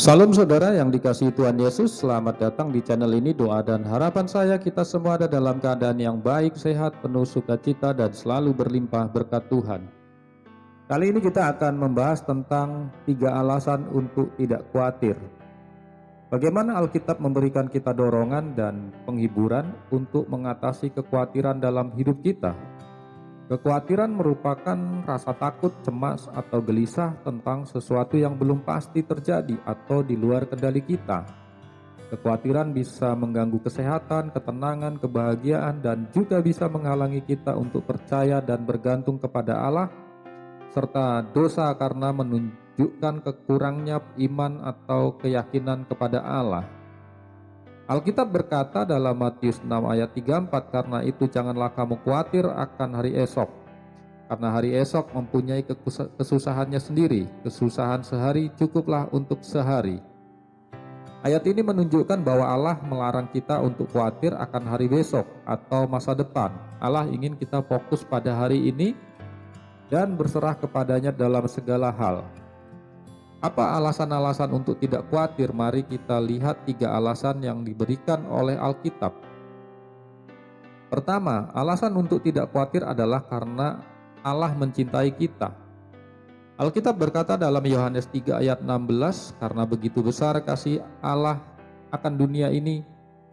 Salam saudara yang dikasihi Tuhan Yesus, selamat datang di channel ini. Doa dan harapan saya kita semua ada dalam keadaan yang baik, sehat, penuh sukacita dan selalu berlimpah berkat Tuhan. Kali ini kita akan membahas tentang 3 alasan untuk tidak khawatir. Bagaimana Alkitab memberikan kita dorongan dan penghiburan untuk mengatasi kekhawatiran dalam hidup kita. Kekhawatiran merupakan rasa takut, cemas, atau gelisah tentang sesuatu yang belum pasti terjadi atau di luar kendali kita. Kekhawatiran bisa mengganggu kesehatan, ketenangan, kebahagiaan, dan juga bisa menghalangi kita untuk percaya dan bergantung kepada Allah, serta dosa karena menunjukkan kekurangnya iman atau keyakinan kepada Allah. Alkitab berkata dalam Matius 6 ayat 34, karena itu janganlah kamu khawatir akan hari esok, karena hari esok mempunyai kesusahannya sendiri, kesusahan sehari cukuplah untuk sehari. Ayat ini menunjukkan bahwa Allah melarang kita untuk khawatir akan hari besok atau masa depan. Allah ingin kita fokus pada hari ini dan berserah kepadanya dalam segala hal. Apa alasan-alasan untuk tidak khawatir? Mari kita lihat 3 alasan yang diberikan oleh Alkitab. Pertama, alasan untuk tidak khawatir adalah karena Allah mencintai kita. Alkitab berkata dalam Yohanes 3 ayat 16, karena begitu besar kasih Allah akan dunia ini,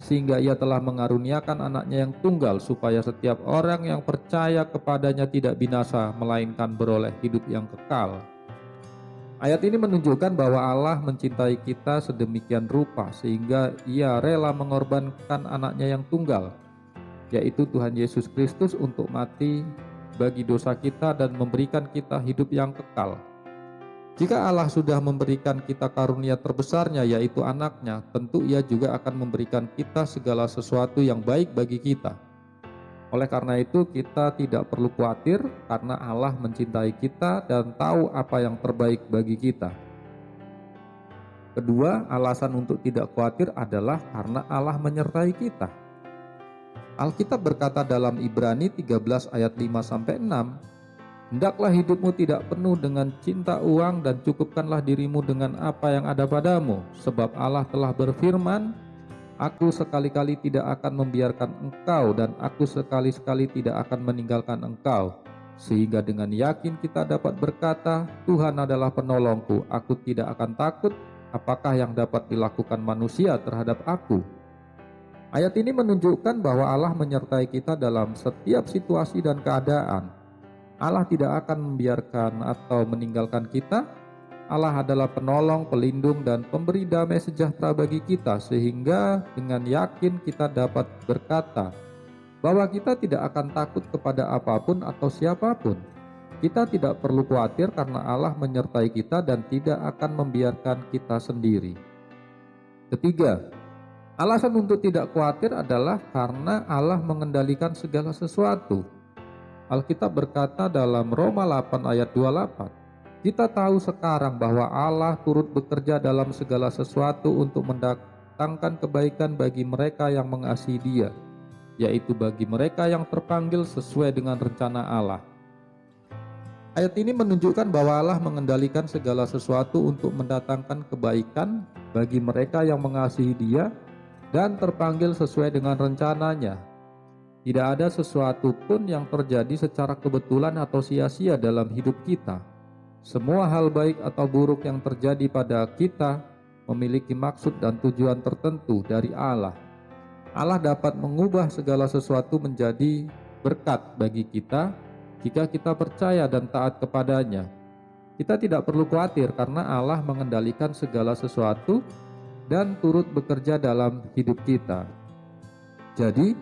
sehingga ia telah mengaruniakan anaknya yang tunggal, supaya setiap orang yang percaya kepadanya tidak binasa, melainkan beroleh hidup yang kekal. Ayat ini menunjukkan bahwa Allah mencintai kita sedemikian rupa sehingga ia rela mengorbankan anaknya yang tunggal, yaitu Tuhan Yesus Kristus, untuk mati bagi dosa kita dan memberikan kita hidup yang kekal. Jika Allah sudah memberikan kita karunia terbesarnya, yaitu anaknya, tentu ia juga akan memberikan kita segala sesuatu yang baik bagi kita. Oleh karena itu kita tidak perlu khawatir karena Allah mencintai kita dan tahu apa yang terbaik bagi kita. Kedua, alasan untuk tidak khawatir adalah karena Allah menyertai kita. Alkitab berkata dalam Ibrani 13 ayat 5-6, hendaklah hidupmu tidak penuh dengan cinta uang dan cukupkanlah dirimu dengan apa yang ada padamu, sebab Allah telah berfirman, aku sekali-kali tidak akan membiarkan engkau dan aku sekali-sekali tidak akan meninggalkan engkau. Sehingga dengan yakin kita dapat berkata, Tuhan adalah penolongku, aku tidak akan takut, apakah yang dapat dilakukan manusia terhadap aku. Ayat ini menunjukkan bahwa Allah menyertai kita dalam setiap situasi dan keadaan. Allah tidak akan membiarkan atau meninggalkan kita. Allah adalah penolong, pelindung, dan pemberi damai sejahtera bagi kita, sehingga dengan yakin kita dapat berkata bahwa kita tidak akan takut kepada apapun atau siapapun. Kita tidak perlu khawatir karena Allah menyertai kita dan tidak akan membiarkan kita sendiri. Ketiga, alasan untuk tidak khawatir adalah karena Allah mengendalikan segala sesuatu. Alkitab berkata dalam Roma 8 ayat 28, kita tahu sekarang bahwa Allah turut bekerja dalam segala sesuatu untuk mendatangkan kebaikan bagi mereka yang mengasihi Dia, yaitu bagi mereka yang terpanggil sesuai dengan rencana Allah. Ayat ini menunjukkan bahwa Allah mengendalikan segala sesuatu untuk mendatangkan kebaikan bagi mereka yang mengasihi Dia dan terpanggil sesuai dengan rencananya. Tidak ada sesuatu pun yang terjadi secara kebetulan atau sia-sia dalam hidup kita. Semua hal baik atau buruk yang terjadi pada kita memiliki maksud dan tujuan tertentu dari Allah. Allah dapat mengubah segala sesuatu menjadi berkat bagi kita jika kita percaya dan taat kepadanya. Kita tidak perlu khawatir karena Allah mengendalikan segala sesuatu dan turut bekerja dalam hidup kita. Jadi,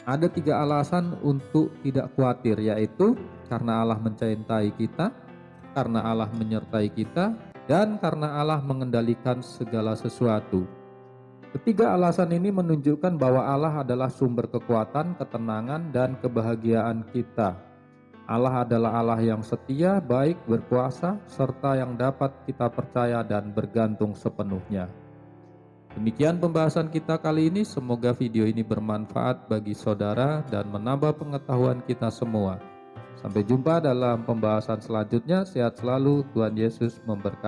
ada 3 alasan untuk tidak khawatir, yaitu karena Allah mencintai kita, karena Allah menyertai kita, dan karena Allah mengendalikan segala sesuatu. Ketiga alasan ini menunjukkan bahwa Allah adalah sumber kekuatan, ketenangan, dan kebahagiaan kita. Allah adalah Allah yang setia, baik, berkuasa, serta yang dapat kita percaya dan bergantung sepenuhnya. Demikian pembahasan kita kali ini. Semoga video ini bermanfaat bagi saudara dan menambah pengetahuan kita semua. Sampai jumpa dalam pembahasan selanjutnya. Sehat selalu, Tuhan Yesus memberkati.